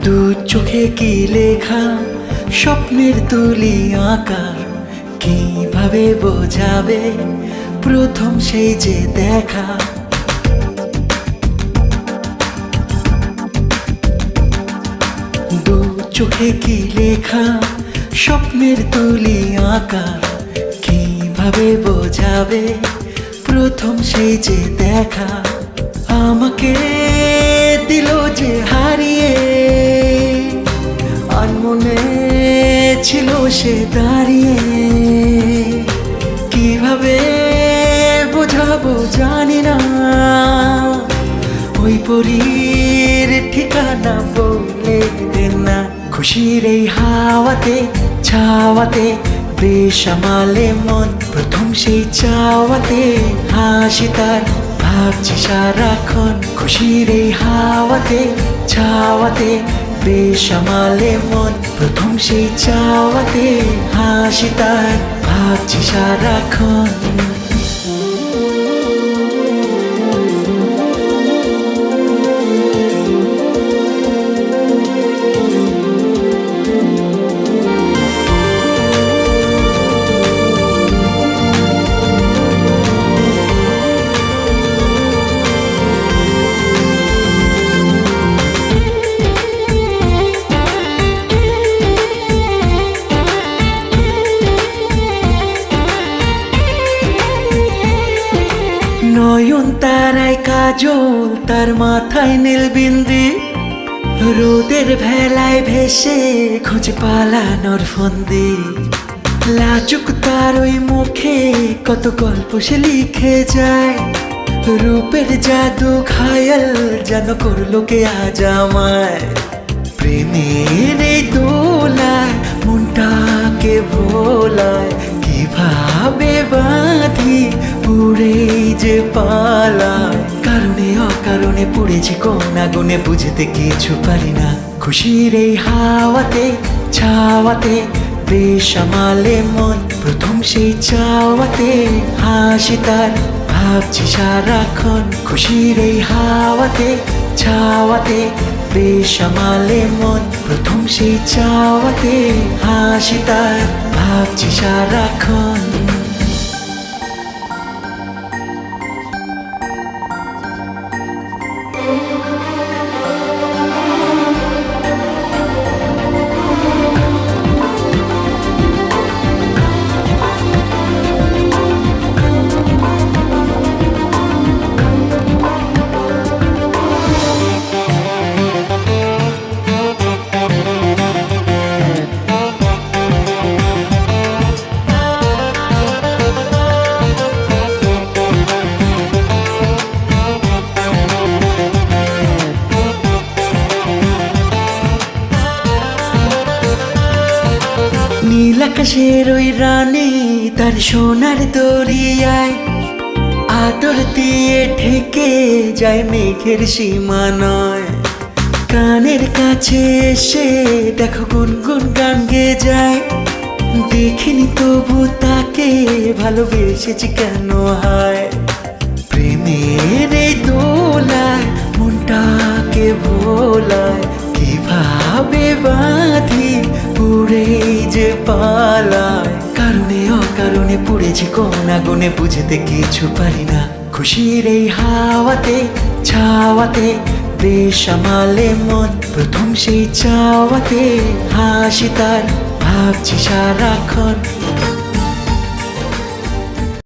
দু চোখে কি লেখা, স্বপ্নের তুলি আঁকা, কিভাবে বোঝাবে প্রথম সেই যে দেখা। দু চোখে কি লেখা, স্বপ্নের তুলি আঁকা, কিভাবে বোঝাবে প্রথম সেই যে দেখা। আমাকে দিল যে হারিয়ে, আনমনে ছিল সে দাঁড়িয়ে, কিভাবে বোঝাবো জানি না, ওই পরীর ঠিকানা বলে না। খুশির এই হাওয়াতে ছাওয়াতে বেসামালে মন, প্রথম সেই চাওয়াতে হাসি তার ভাবছি সারাক্ষণ। খুশির এই হাওয়াতে ছাওয়াতে বেসামালে মন, প্রথম সেই চাওয়াতে হাসি তার ভাবছি সারাক্ষণ। নয়ন তারায় কাজল, তার মাথায় নীল বিন্দি, রোদের ভেলায় ভেসে খোঁজ পালানোর ফন্দি। লাজুক তার ওই মুখে কত গল্প সে লিখে যায়, রূপের জাদু ঘায়াল যেন করলো কে আজ আমায়। প্রেমের এই দোলায় মনটাকে ভোলায়, কিভাবে বাঁধি উড়ে যে পালায়। কারণে অকারণে পড়েছি কোন আগুনে, বুঝতে কিছু পারি না। খুশির এই হাওয়াতে ছাওয়াতে বেসামালে মন, প্রথম সেই চাওয়াতে হাসি তার ভাবছি সারাক্ষণ। খুশির এই হাওয়াতে ছাওয়াতে বেসামালে মন, প্রথম সেই চাওয়াতে হাসি তার ভাবছি সারাক্ষণ। নীল আকাশের ওই রানী তার সোনার দরিয়ায়, আদর দিয়ে ঢেকে যায় মেঘের সীমা নয়। কানের কাছে এসে দেখো গুনগুন গান গেয়ে যায়, দেখিনি তবু তাকে ভালোবেসেছি কেন হয়। প্রেমের এই দোলায় মনটাকে ভোলায়, কিভাবে বাঁধি উড়ে যে পালায়। কারণে অকারণে পড়েছি কোন আগুনে, বুঝতে কিছু পারি না। খুশির এই হাওয়াতে ছাওয়াতে বেসামালে মন, প্রথম সেই চাওয়াতে হাসি তার ভাবছি সারাক্ষণ।